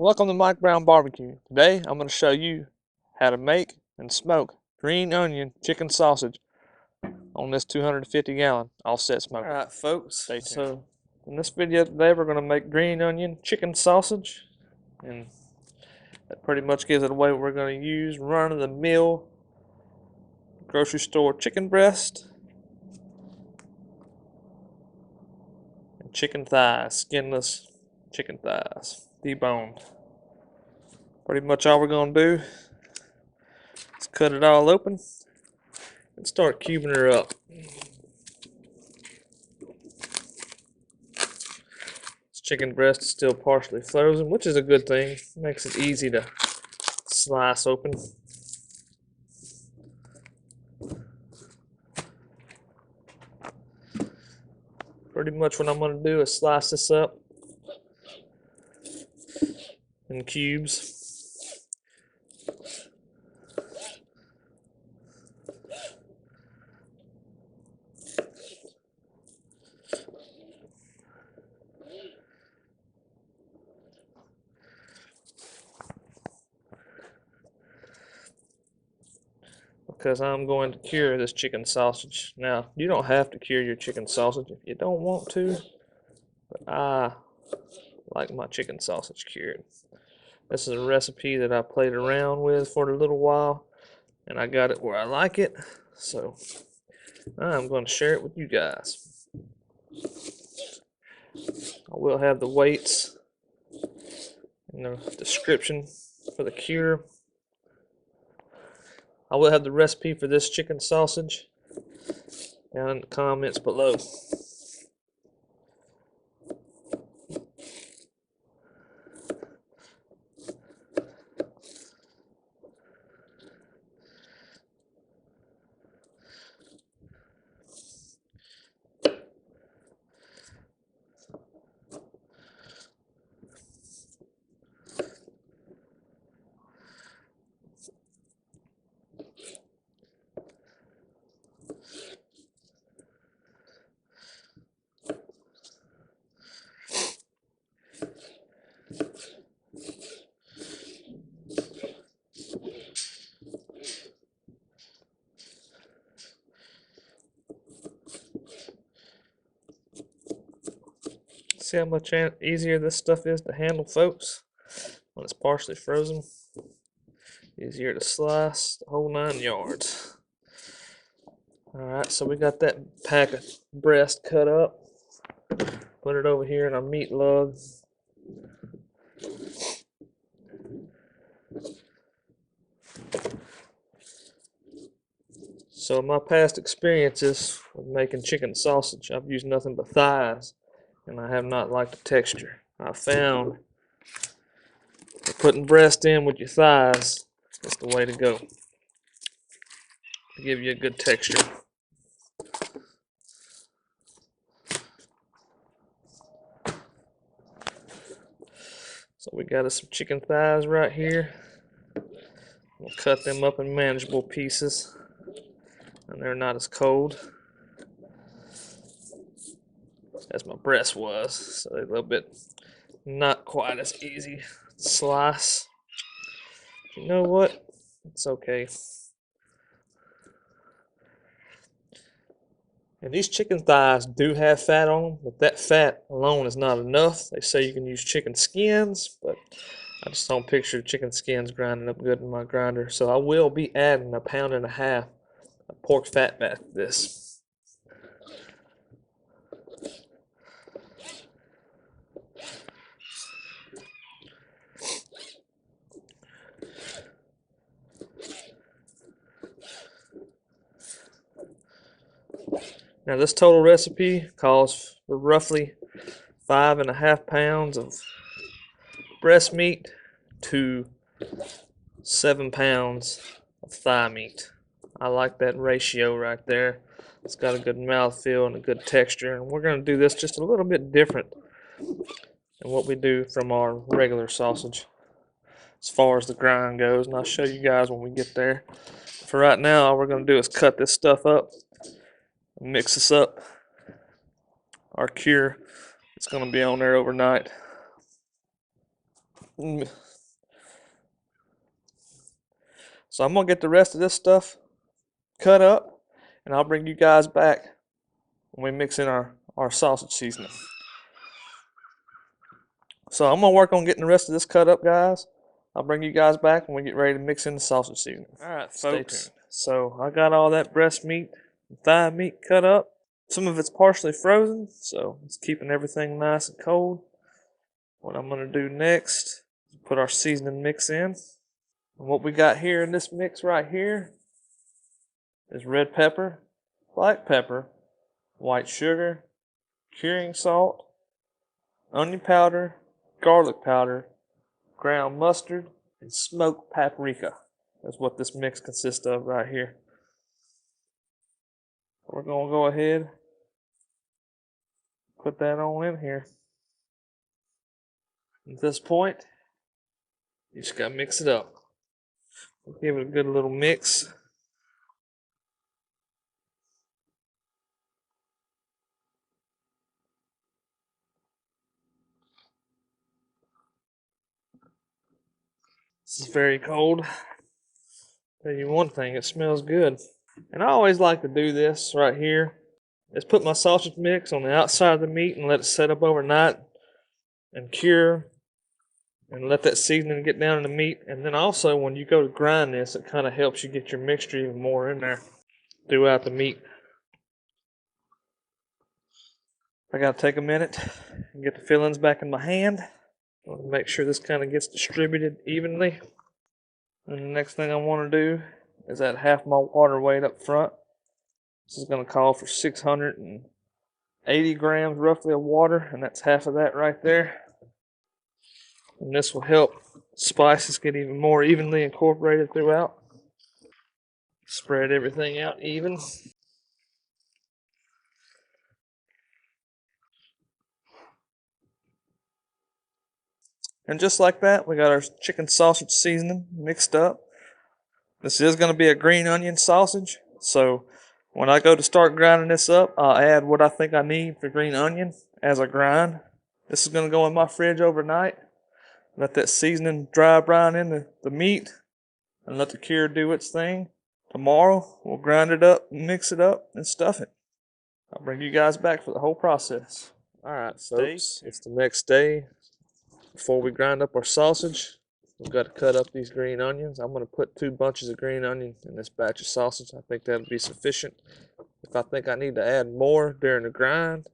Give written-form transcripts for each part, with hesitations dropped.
Welcome to Mike Brown Barbecue. Today I'm going to show you how to make and smoke green onion chicken sausage on this 250 gallon offset smoker. Alright folks, stay tuned. So in this video today we're going to make green onion chicken sausage, and that pretty much gives it away. We're going to use run-of-the-mill grocery store chicken breast and chicken thighs, skinless chicken thighs, deboned. Pretty much all we're going to do is cut it all open and start cubing her up. This chicken breast is still partially frozen, which is a good thing. It makes it easy to slice open. Pretty much what I'm going to do is slice this up in cubes. Because I'm going to cure this chicken sausage. Now, you don't have to cure your chicken sausage if you don't want to, but I like my chicken sausage cured. This is a recipe that I played around with for a little while, and I got it where I like it, so I'm going to share it with you guys. I will have the weights in the description for the cure. I will have the recipe for this chicken sausage down in the comments below. See how much easier this stuff is to handle, folks, when it's partially frozen. Easier to slice, the whole 9 yards. Alright, so we got that pack of breast cut up. Put it over here in our meat lug. So my past experiences with making chicken sausage, I've used nothing but thighs, and I have not liked the texture. I found that putting breast in with your thighs is the way to go to give you a good texture. So we got us some chicken thighs right here. We'll cut them up in manageable pieces, and they're not as cold as my breast was, so they're a little bit not quite as easy to slice. But you know what? It's okay. And these chicken thighs do have fat on them, but that fat alone is not enough. They say you can use chicken skins, but I just don't picture chicken skins grinding up good in my grinder. So I will be adding 1.5 pounds of pork fat back to this. Now this total recipe calls for roughly 5.5 pounds of breast meat to 7 pounds of thigh meat. I like that ratio right there. It's got a good mouthfeel and a good texture, and we're going to do this just a little bit different than what we do from our regular sausage as far as the grind goes, and I'll show you guys when we get there. For right now, all we're going to do is cut this stuff up, mix this up. Our cure is going to be on there overnight. So I'm gonna get the rest of this stuff cut up, and I'll bring you guys back when we mix in our sausage seasoning. So I'm gonna work on getting the rest of this cut up, guys. I'll bring you guys back when we get ready to mix in the sausage seasoning. Alright, folks. So I got all that breast meat and thigh meat cut up. Some of it's partially frozen, so it's keeping everything nice and cold. What I'm gonna do next is put our seasoning mix in. And what we got here in this mix right here is red pepper, black pepper, white sugar, curing salt, onion powder, garlic powder, ground mustard, and smoked paprika. That's what this mix consists of right here. We're going to go ahead, put that on in here. At this point, you just got to mix it up. Give it a good little mix. This is very cold. Tell you one thing, it smells good. And I always like to do this right here. Is put my sausage mix on the outside of the meat and let it set up overnight and cure. And let that seasoning get down in the meat. And then also when you go to grind this, it kind of helps you get your mixture even more in there throughout the meat. I gotta take a minute and get the fillings back in my hand. Make sure this kind of gets distributed evenly. And the next thing I want to do is add half my water weight up front. This is going to call for 680 grams roughly of water, and that's half of that right there. And this will help spices get even more evenly incorporated throughout. Spread everything out even. And just like that, we got our chicken sausage seasoning mixed up. This is going to be a green onion sausage, so when I go to start grinding this up, I'll add what I think I need for green onion as I grind. This is going to go in my fridge overnight. Let that seasoning dry brine in the meat and let the cure do its thing. Tomorrow, we'll grind it up, mix it up, and stuff it. I'll bring you guys back for the whole process. Alright, folks, it's the next day. Before we grind up our sausage, we've got to cut up these green onions. I'm going to put 2 bunches of green onion in this batch of sausage. I think that'll be sufficient. If I think I need to add more during the grind,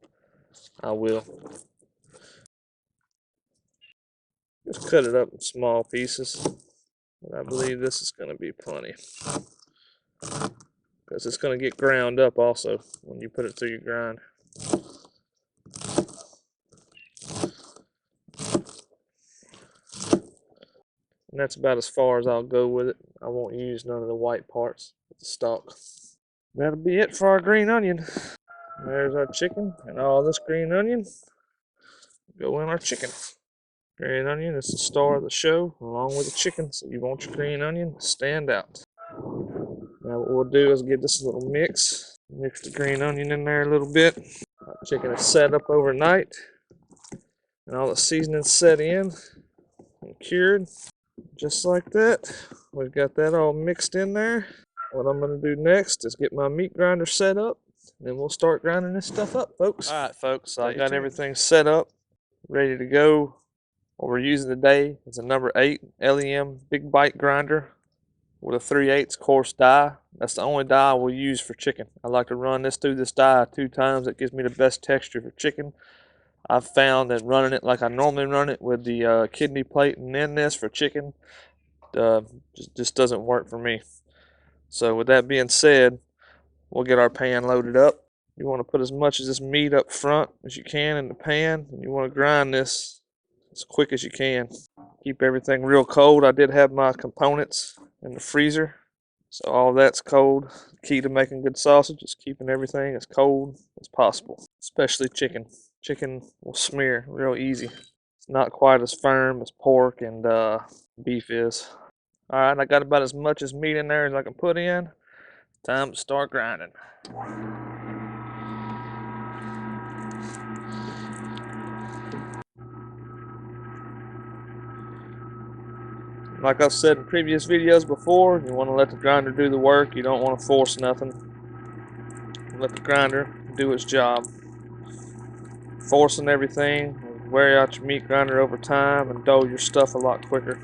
I will. Just cut it up in small pieces. But I believe this is going to be plenty. Because it's going to get ground up also when you put it through your grind. And that's about as far as I'll go with it. I won't use none of the white parts with the stalk. That'll be it for our green onion. There's our chicken, and all this green onion go in our chicken. Green onion is the star of the show, along with the chicken, so you want your green onion to stand out. Now what we'll do is get this little mix. Mix the green onion in there a little bit. Our chicken is set up overnight, and all the seasoning's set in and cured. Just like that. We've got that all mixed in there. What I'm going to do next is get my meat grinder set up, and then we'll start grinding this stuff up, folks. Alright, folks, so I got everything set up, ready to go. What we're using today is a number 8 LEM big bite grinder with a 3/8 coarse die. That's the only die we'll use for chicken. I like to run this through this die 2 times. It gives me the best texture for chicken. I've found that running it like I normally run it with the kidney plate and then this for chicken just doesn't work for me. So with that being said, we'll get our pan loaded up. You want to put as much of this meat up front as you can in the pan, and you want to grind this as quick as you can. Keep everything real cold. I did have my components in the freezer, so all that's cold. Key to making good sausage is keeping everything as cold as possible, especially chicken. Chicken will smear real easy. It's not quite as firm as pork and beef is. Alright, I got about as much as meat in there as I can put in. Time to start grinding. Like I've said in previous videos before, you want to let the grinder do the work. You don't want to force nothing. Let the grinder do its job. Forcing everything will wear out your meat grinder over time and dull your stuff a lot quicker.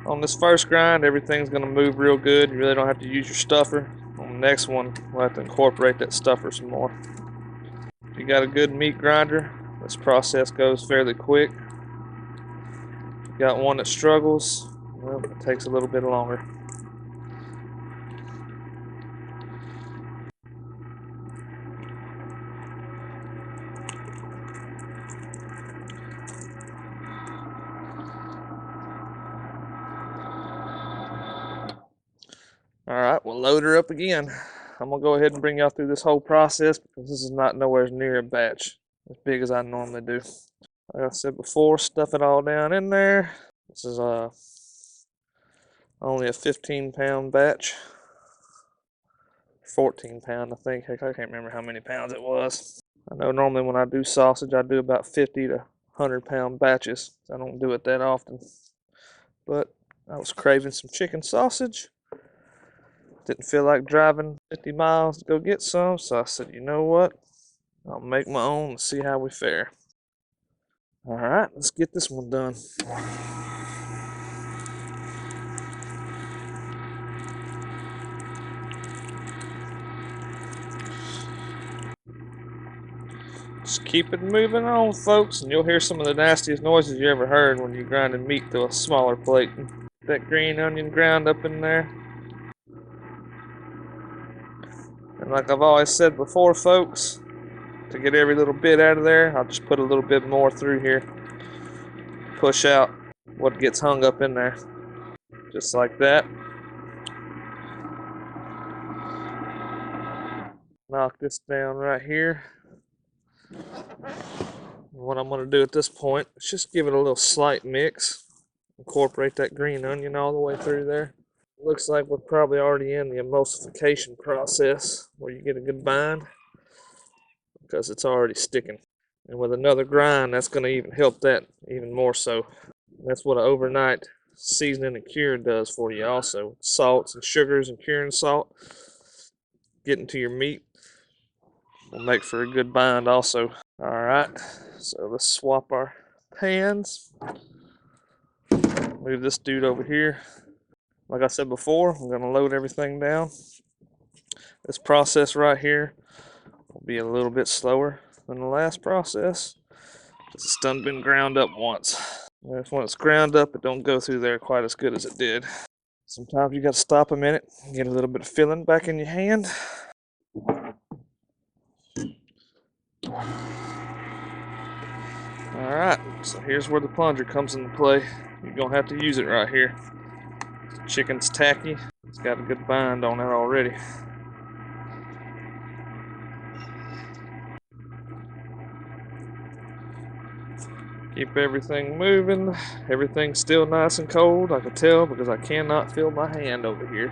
On this first grind, everything's going to move real good. You really don't have to use your stuffer. On the next one, we'll have to incorporate that stuffer some more. If you got a good meat grinder, this process goes fairly quick. If you got one that struggles, well, it takes a little bit longer. Alright, we'll load her up again. I'm going to go ahead and bring y'all through this whole process because this is not nowhere near a batch as big as I normally do. Like I said before, stuff it all down in there. This is only a 15-pound batch. 14-pound, I think. Heck, I can't remember how many pounds it was. I know normally when I do sausage, I do about 50 to 100-pound batches. I don't do it that often. But I was craving some chicken sausage. Didn't feel like driving 50 miles to go get some, so I said, you know what? I'll make my own and see how we fare. Alright, let's get this one done. Just keep it moving on, folks, and you'll hear some of the nastiest noises you ever heard when you're grinding meat to a smaller plate. That green onion ground up in there. And like I've always said before, folks, to get every little bit out of there, I'll just put a little bit more through here. Push out what gets hung up in there. Just like that. Knock this down right here. What I'm going to do at this point is just give it a little slight mix. Incorporate that green onion all the way through there. Looks like we're probably already in the emulsification process where you get a good bind because it's already sticking. And with another grind, that's going to even help that even more so. That's what an overnight seasoning and curing does for you also. Salts and sugars and curing salt getting to your meat will make for a good bind also. Alright, so let's swap our pans. Move this dude over here. Like I said before, I'm going to load everything down. This process right here will be a little bit slower than the last process. It's done been ground up once. When it's ground up, it don't go through there quite as good as it did. Sometimes you got to stop a minute, get a little bit of filling back in your hand. Alright, so here's where the plunger comes into play. You're going to have to use it right here. Chicken's tacky. It's got a good bind on it already. Keep everything moving. Everything's still nice and cold. I can tell because I cannot feel my hand over here.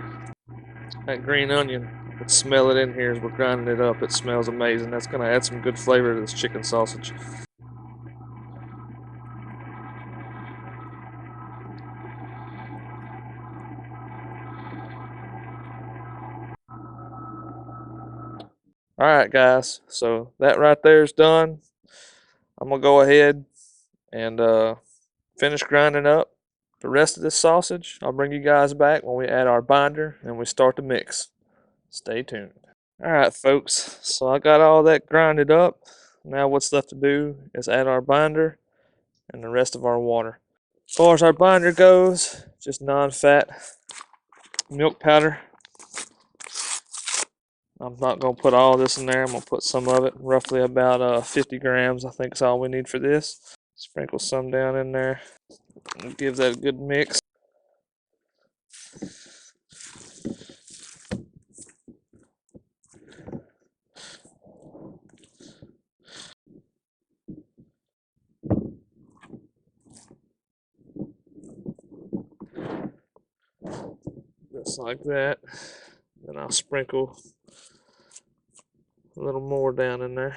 That green onion, I can smell it in here as we're grinding it up. It smells amazing. That's going to add some good flavor to this chicken sausage. Alright guys, so that right there is done. I'm going to go ahead and finish grinding up the rest of this sausage. I'll bring you guys back when we add our binder and we start the mix. Stay tuned. Alright folks, so I got all that grinded up. Now what's left to do is add our binder and the rest of our water. As far as our binder goes, just non-fat milk powder. I'm not going to put all this in there. I'm going to put some of it, roughly about 50 grams I think is all we need for this. Sprinkle some down in there and give that a good mix. just like that. Then I'll sprinkle a little more down in there.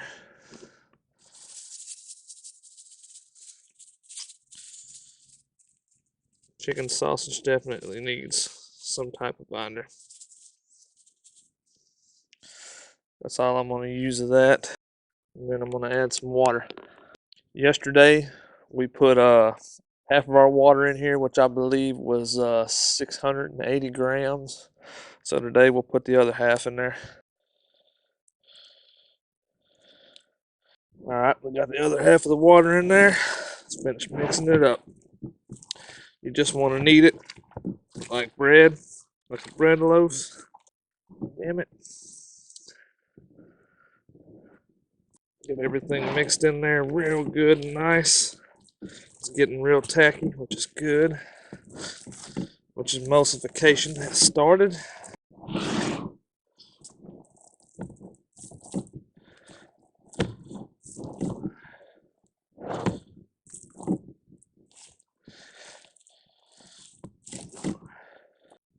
Chicken sausage definitely needs some type of binder. That's all I'm going to use of that. And then I'm going to add some water. Yesterday, we put half of our water in here, which I believe was 680 grams. So today we'll put the other half in there. Alright, we got the other half of the water in there. Let's finish mixing it up. You just want to knead it like bread, like a bread loaf. Damn it. Get everything mixed in there real good and nice. It's getting real tacky, which is good. Which is emulsification has started.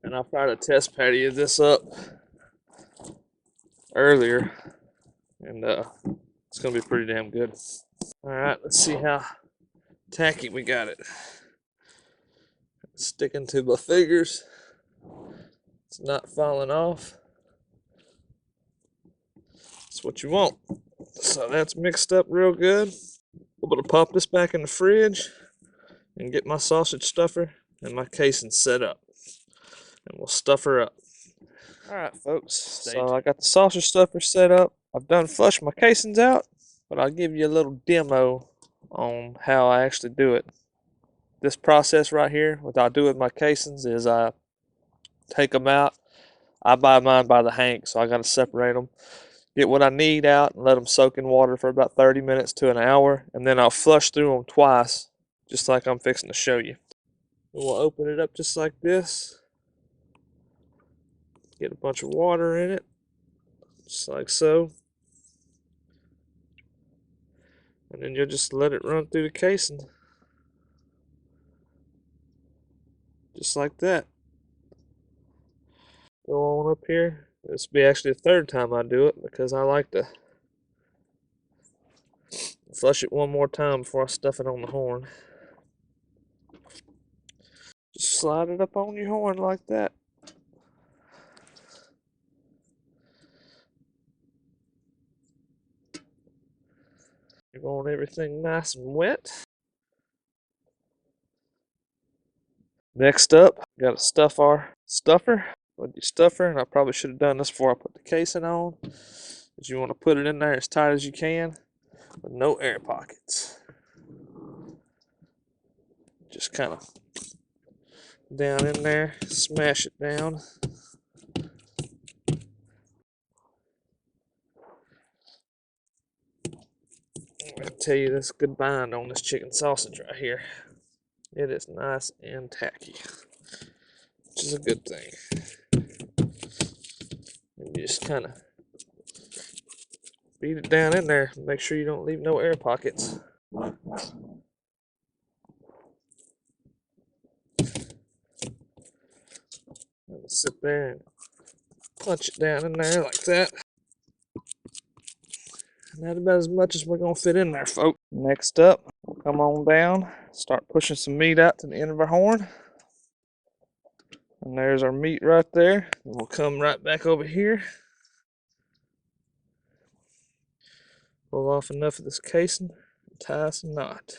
And I fried a test patty of this up earlier, and it's gonna be pretty damn good. All right, let's see how tacky we got it. Sticking to my fingers. It's not falling off. That's what you want. So that's mixed up real good. I'm gonna pop this back in the fridge and get my sausage stuffer and my casing set up. And we'll stuff her up. Alright folks, so I got the sausage stuffer set up. I've done flushed my casings out, but I'll give you a little demo on how I actually do it. This process right here, what I do with my casings is I take them out. I buy mine by the hank, so I got to separate them. Get what I need out and let them soak in water for about 30 minutes to an hour, and then I'll flush through them twice, just like I'm fixing to show you. We'll open it up just like this. Get a bunch of water in it, just like so. And then you'll just let it run through the casing. Just like that. Go on up here. This will be actually the third time I do it because I like to flush it one more time before I stuff it on the horn. Just slide it up on your horn like that. You want everything nice and wet. Next up, we got to stuff our stuffer with your stuffer, and I probably should have done this before I put the casing on. But you want to put it in there as tight as you can with no air pockets. Just kind of down in there, smash it down. I tell you, this good bind on this chicken sausage right here. It is nice and tacky, which is a good thing. And you just kind of beat it down in there. Make sure you don't leave no air pockets. And sit there and punch it down in there like that. And that's about as much as we're gonna fit in there, folks. Next up, we'll come on down, start pushing some meat out to the end of our horn. And there's our meat right there. And we'll come right back over here. Pull off enough of this casing and tie us a knot.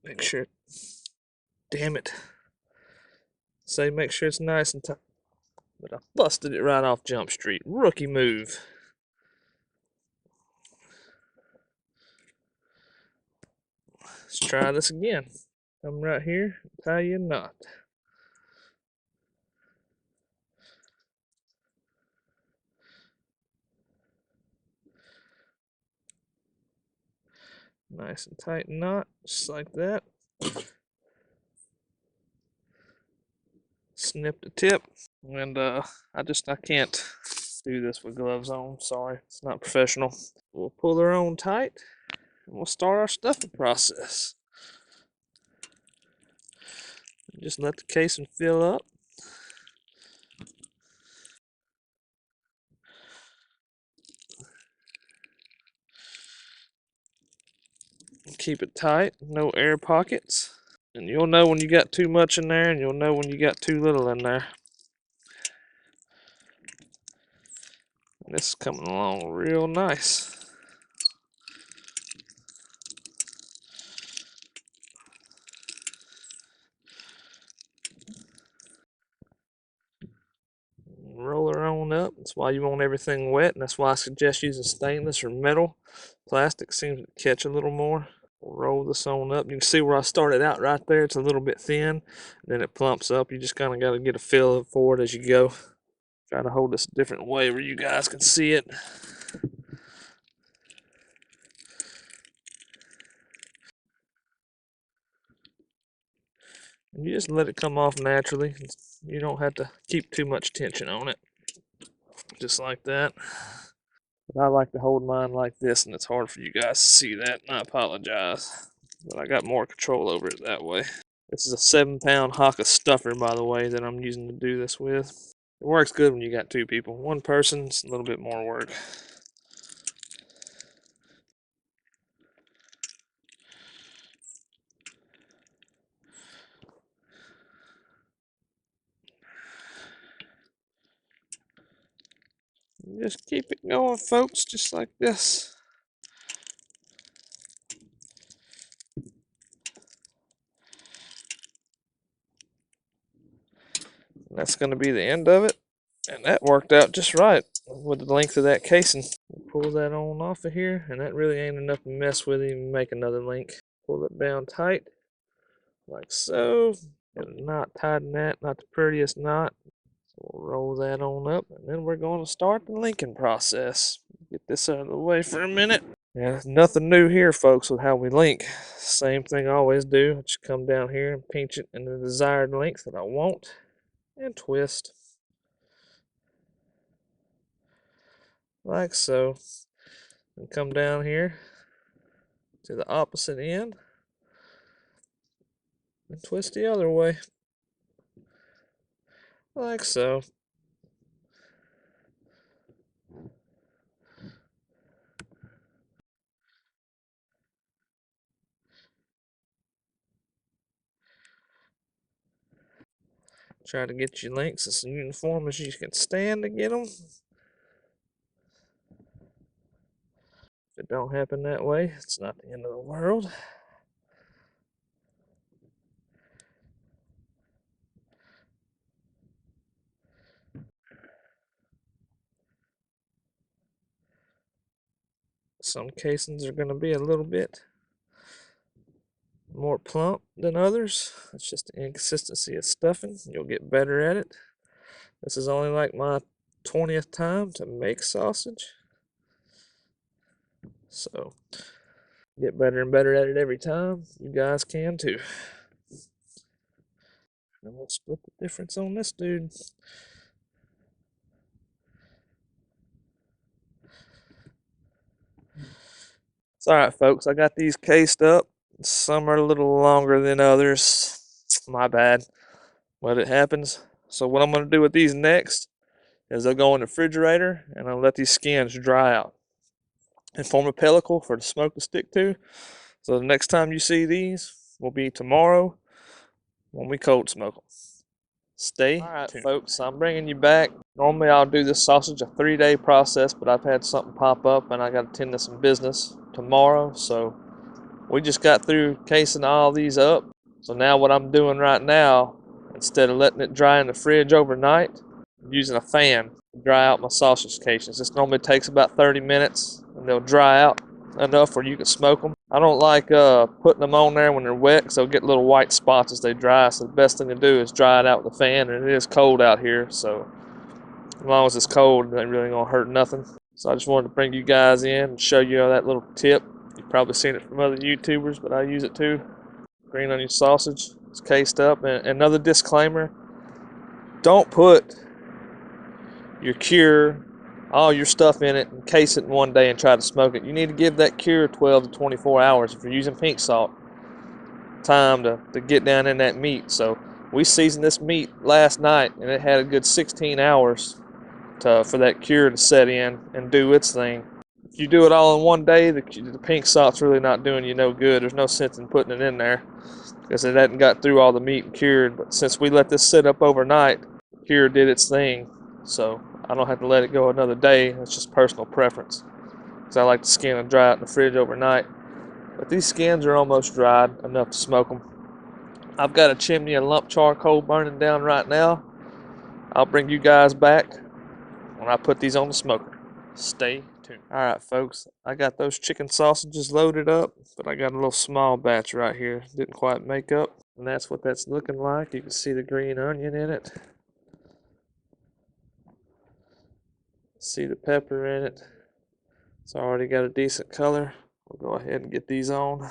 Make sure, damn it. Say make sure it's nice and tight. But I busted it right off Jump Street. Rookie move. Let's try this again. Come right here, tie you a knot. Nice and tight knot, just like that. Snip the tip, and I can't do this with gloves on. Sorry, it's not professional. We'll pull her on tight and we'll start our stuffing process. Just let the casing fill up. Keep it tight, no air pockets. And you'll know when you got too much in there, and you'll know when you got too little in there. And this is coming along real nice. Roll her on up. That's why you want everything wet, and that's why I suggest using stainless or metal. Plastic seems to catch a little more. Roll this on up. You can see where I started out right there. It's a little bit thin, then it plumps up. You just kind of got to get a feel for it as you go. Try to hold this a different way where you guys can see it. And you just let it come off naturally. You don't have to keep too much tension on it. Just like that. But I like to hold mine like this, and it's hard for you guys to see that, and I apologize. But I got more control over it that way. This is a 7-pound Haka stuffer, by the way, that I'm using to do this with. It works good when you got two people. One person's a little bit more work. Just keep it going, folks, just like this. And that's going to be the end of it. And that worked out just right with the length of that casing. Pull that on off of here, and that really ain't enough to mess with it and make another link. Pull it down tight, like so. Got a knot tied in that, not the prettiest knot. So we'll roll that on up, and then we're going to start the linking process. Get this out of the way for a minute. Yeah, nothing new here, folks, with how we link. Same thing I always do. I just come down here and pinch it in the desired length that I want, and twist. Like so. And come down here to the opposite end and twist the other way. Like so. Try to get your links as uniform as you can stand to get them. If it don't happen that way, it's not the end of the world. Some casings are going to be a little bit more plump than others. It's just the inconsistency of stuffing. You'll get better at it. This is only like my 20th time to make sausage. So, get better and better at it every time. You guys can too. And we'll split the difference on this dude. It's alright, folks. I got these cased up. Some are a little longer than others. My bad. But it happens. So what I'm going to do with these next is I'll go in the refrigerator and I'll let these skins dry out and form a pellicle for the smoke to stick to. So the next time you see these will be tomorrow when we cold smoke them. Stay tuned. Folks, I'm bringing you back. Normally I'll do this sausage a 3-day process, but I've had something pop up and I got to tend to some business tomorrow. So we just got through casing all these up. So now what I'm doing right now, instead of letting it dry in the fridge overnight, I'm using a fan to dry out my sausage casings. This normally takes about 30 minutes and they'll dry out enough where you can smoke them. I don't like putting them on there when they're wet because they'll get little white spots as they dry. So the best thing to do is dry it out with a fan, and it is cold out here. So as long as it's cold, it ain't really gonna hurt nothing. So I just wanted to bring you guys in and show you that little tip. You've probably seen it from other YouTubers, but I use it too. Green onion sausage is cased up. And another disclaimer, don't put your cure all your stuff in it, encase it in one day, and try to smoke it. You need to give that cure 12 to 24 hours if you're using pink salt, time to get down in that meat. So we seasoned this meat last night, and it had a good 16 hours for that cure to set in and do its thing. If you do it all in one day, the pink salt's really not doing you no good. There's no sense in putting it in there because it hadn't got through all the meat and cured. But since we let this sit up overnight, the cure did its thing. So I don't have to let it go another day. It's just personal preference, because I like to skin and dry it in the fridge overnight. But these skins are almost dried enough to smoke them. I've got a chimney and lump charcoal burning down right now. I'll bring you guys back when I put these on the smoker. Stay tuned. Alright folks, I got those chicken sausages loaded up, but I got a little small batch right here. Didn't quite make up. And that's what that's looking like. You can see the green onion in it. See the pepper in it. It's already got a decent color. We'll go ahead and get these on.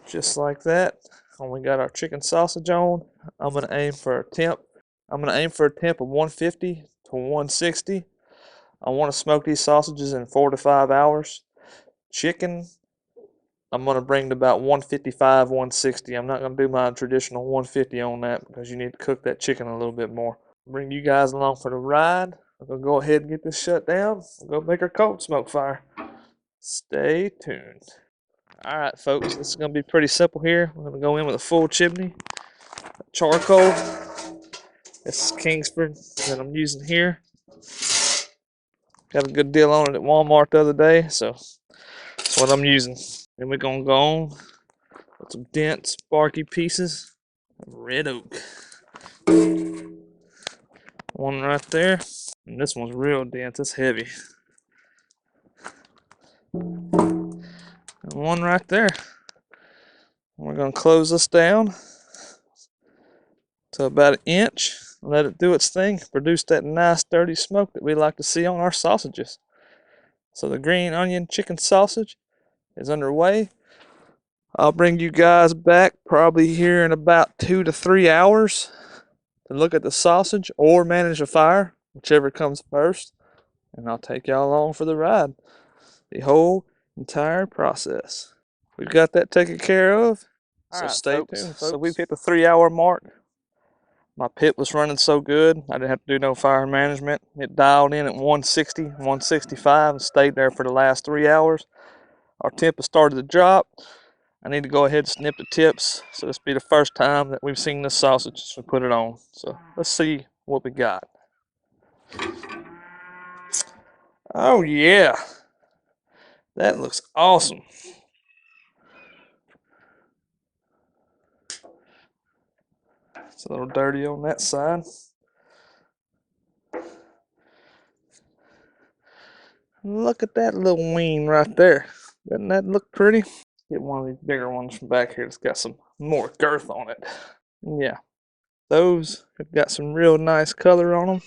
Just like that. Only got our chicken sausage on. I'm going to aim for a temp. I'm going to aim for a temp of 150 to 160. I want to smoke these sausages in 4 to 5 hours. Chicken, I'm going to bring to about 155, 160. I'm not going to do my traditional 150 on that because you need to cook that chicken a little bit more. Bring you guys along for the ride. I'm going to go ahead and get this shut down. We'll go make our cold smoke fire. Stay tuned. Alright folks, this is going to be pretty simple here. We're going to go in with a full chimney, charcoal. This is Kingsford that I'm using here. Got a good deal on it at Walmart the other day, so that's what I'm using. Then we're going to go on with some dense, barky pieces of red oak. One right there, and this one's real dense, it's heavy. And one right there. We're going to close this down to about 1 inch. Let it do its thing, produce that nice dirty smoke that we like to see on our sausages. So the green onion chicken sausage is underway. I'll bring you guys back probably here in about 2 to 3 hours to look at the sausage or manage the fire, whichever comes first, and I'll take y'all along for the ride. The whole entire process. We've got that taken care of, so stay tuned, folks. So we've hit the 3-hour mark. My pit was running so good, I didn't have to do no fire management. It dialed in at 160, 165, and stayed there for the last 3 hours. Our temp has started to drop. I need to go ahead and snip the tips, so this will be the first time that we've seen this sausage since we put it on. So let's see what we got. Oh yeah, that looks awesome. It's a little dirty on that side. Look at that little ween right there. Doesn't that look pretty? Get one of these bigger ones from back here that's got some more girth on it. Yeah, those have got some real nice color on them.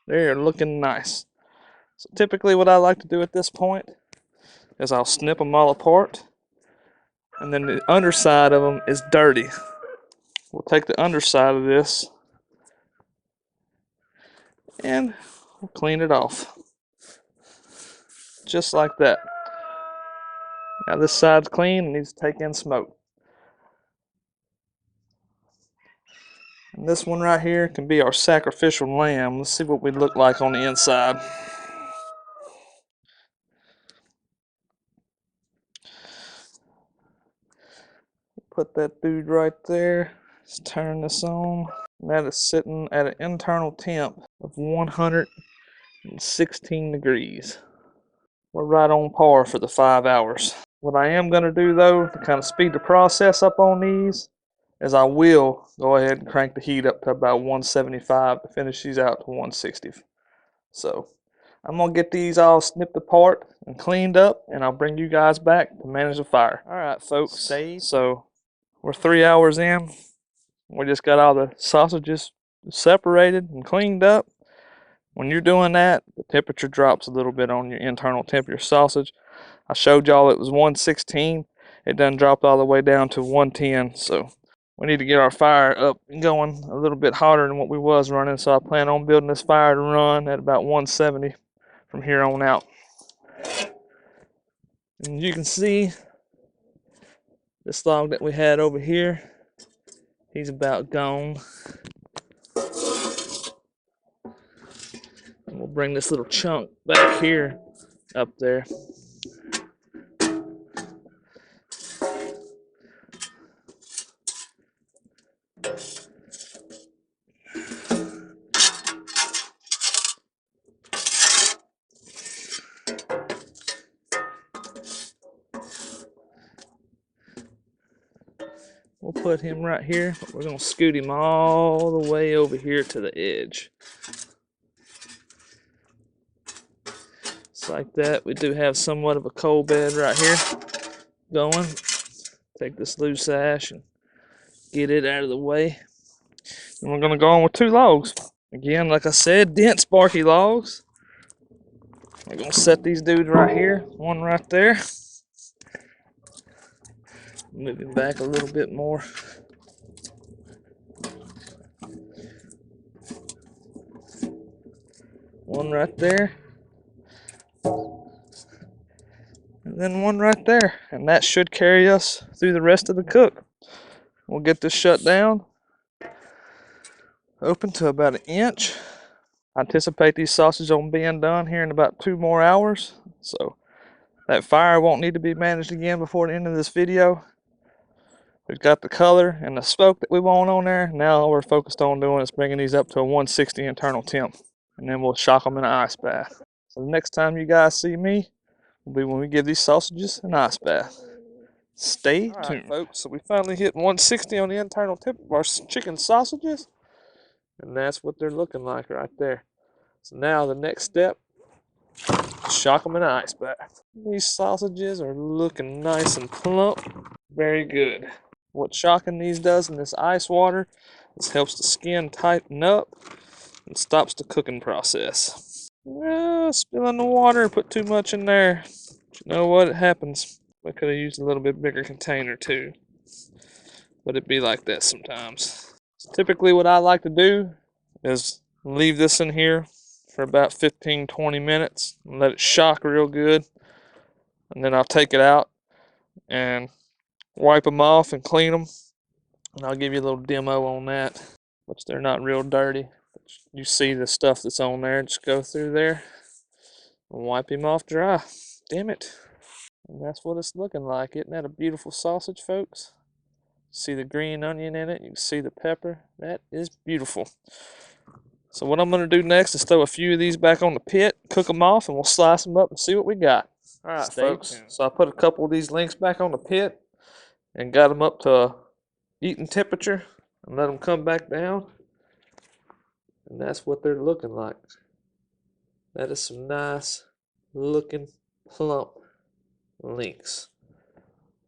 They're looking nice. So typically what I like to do at this point is I'll snip them all apart, and then the underside of them is dirty. We'll take the underside of this and we'll clean it off. Just like that. Now this side's clean and needs to take in smoke. And this one right here can be our sacrificial lamb. Let's see what we look like on the inside. Put that dude right there. Let's turn this on. And that is sitting at an internal temp of 116 degrees. We're right on par for the 5 hours. What I am going to do though, to kind of speed the process up on these, is I will go ahead and crank the heat up to about 175 to finish these out to 160. So I'm going to get these all snipped apart and cleaned up, and I'll bring you guys back to manage the fire. Alright folks, so we're 3 hours in. We just got all the sausages separated and cleaned up. When you're doing that, the temperature drops a little bit on your internal temp of your sausage. I showed y'all it was 116. It done dropped all the way down to 110. So we need to get our fire up and going a little bit hotter than what we was running. So I plan on building this fire to run at about 170 from here on out. And you can see this log that we had over here, he's about gone. And we'll bring this little chunk back here up there. We'll put him right here, but we're going to scoot him all the way over here to the edge. Just like that. We do have somewhat of a coal bed right here going. Take this loose ash and get it out of the way. And we're going to go on with 2 logs. Again, like I said, dense barky logs. We're going to set these dudes right here. One right there. Move him back a little bit more. One right there. And then one right there. And that should carry us through the rest of the cook. We'll get this shut down. Open to about 1 inch. I anticipate these sausages on being done here in about 2 more hours. So that fire won't need to be managed again before the end of this video. We've got the color and the smoke that we want on there. Now all we're focused on doing is bringing these up to a 160 internal temp. And then we'll shock them in an ice bath. So the next time you guys see me will be when we give these sausages an ice bath. Stay tuned, folks. So we finally hit 160 on the internal temp of our chicken sausages. And that's what they're looking like right there. So now the next step, shock them in an ice bath. These sausages are looking nice and plump. Very good. What shocking these does in this ice water is helps the skin tighten up and stops the cooking process. Spilling the water, put too much in there. But you know what? It happens. I could have used a little bit bigger container too. But it'd be like that sometimes. So typically what I like to do is leave this in here for about 15-20 minutes and let it shock real good. And then I'll take it out and wipe them off and clean them. And I'll give you a little demo on that, which they're not real dirty. You see the stuff that's on there, just go through there and wipe him off dry. Damn it. And that's what it's looking like. Isn't that a beautiful sausage, folks? See the green onion in it. You can see the pepper. That is beautiful. So what I'm going to do next is throw a few of these back on the pit, cook them off, and we'll slice them up and see what we got. All right, folks. So I put a couple of these links back on the pit and got them up to eating temperature and let them come back down. And that's what they're looking like. That is some nice looking plump links.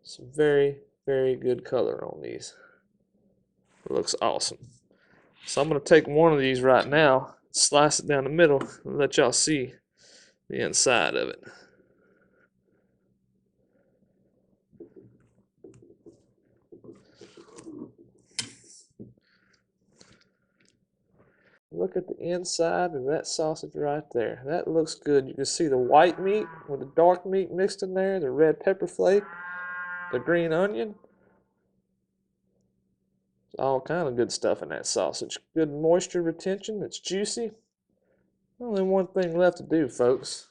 Some very, very good color on these. It looks awesome. So I'm going to take one of these right now, slice it down the middle, and let y'all see the inside of it. Look at the inside of that sausage right there. That looks good. You can see the white meat with the dark meat mixed in there, the red pepper flake, the green onion. All kind of good stuff in that sausage. Good moisture retention. It's juicy. Only one thing left to do, folks.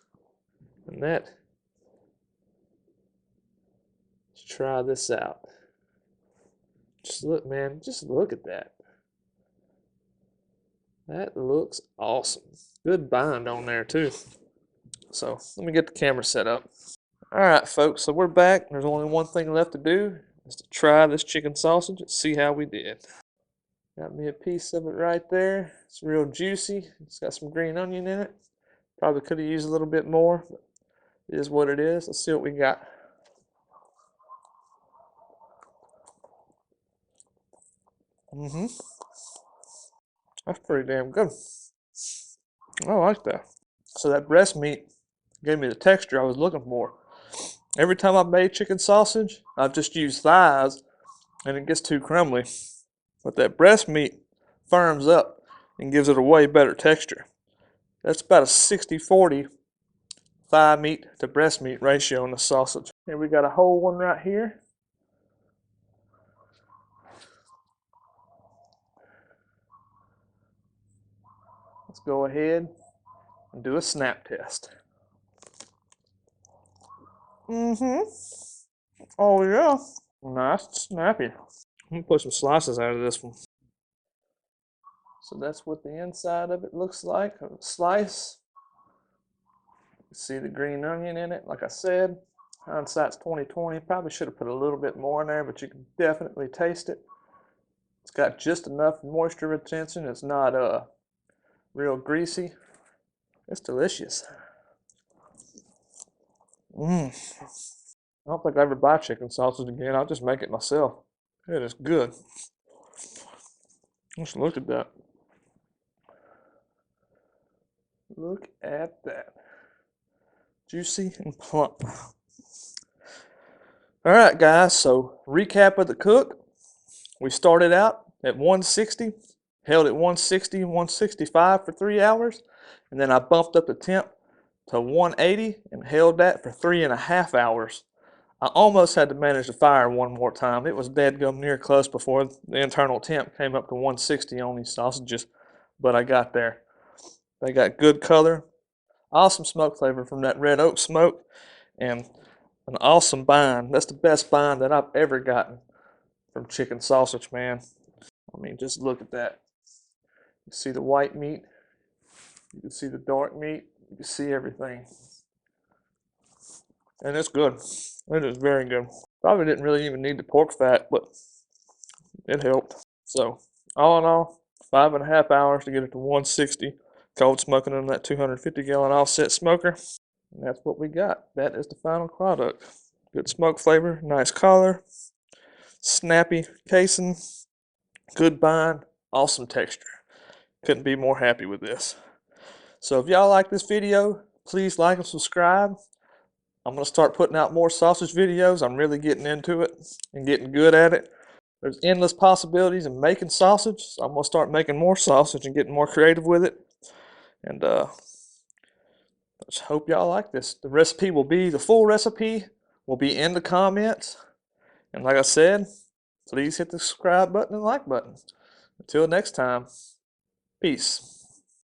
And that is try this out. Just look, man. Just look at that. That looks awesome. Good bind on there, too. So, let me get the camera set up. Alright, folks. So, we're back. There's only one thing left to do. Is to try this chicken sausage and see how we did. Got me a piece of it right there. It's real juicy. It's got some green onion in it. Probably could have used a little bit more, but it is what it is. Let's see what we got. That's pretty damn good. I like that. So that breast meat gave me the texture I was looking for. Every time I've made chicken sausage, I've just used thighs and it gets too crumbly. But that breast meat firms up and gives it a way better texture. That's about a 60-40 thigh meat to breast meat ratio in the sausage. And we got a whole one right here. Let's go ahead and do a snap test. Oh yeah. Nice and snappy. I'm gonna put some slices out of this one. So that's what the inside of it looks like. A slice. You see the green onion in it. Like I said, hindsight's 20/20. Probably should have put a little bit more in there, but you can definitely taste it. It's got just enough moisture retention. It's not real greasy. It's delicious. I don't think I ever buy chicken sausage again. I'll just make it myself. It is good. Let's look at that. Look at that. Juicy and plump. Alright guys, so recap of the cook. We started out at 160, held at 160, 165 for 3 hours, and then I bumped up the temp to 180 and held that for 3.5 hours. I almost had to manage the fire one more time. It was deadgum near close before the internal temp came up to 160 on these sausages, but I got there. They got good color, awesome smoke flavor from that red oak smoke, and an awesome bind. That's the best bind that I've ever gotten from chicken sausage, man. I mean, just look at that. You see the white meat, you can see the dark meat, you can see everything. And it's good. It is very good. Probably didn't really even need the pork fat, but it helped. So, all in all, 5.5 hours to get it to 160. Cold smoking in that 250-gallon offset smoker. And that's what we got. That is the final product. Good smoke flavor, nice color, snappy casing, good bind, awesome texture. Couldn't be more happy with this. So if y'all like this video, please like and subscribe. I'm going to start putting out more sausage videos. I'm really getting into it and getting good at it. There's endless possibilities in making sausage. So I'm going to start making more sausage and getting more creative with it. And I just hope y'all like this. The full recipe will be in the comments. And like I said, please hit the subscribe button and like button. Until next time, peace.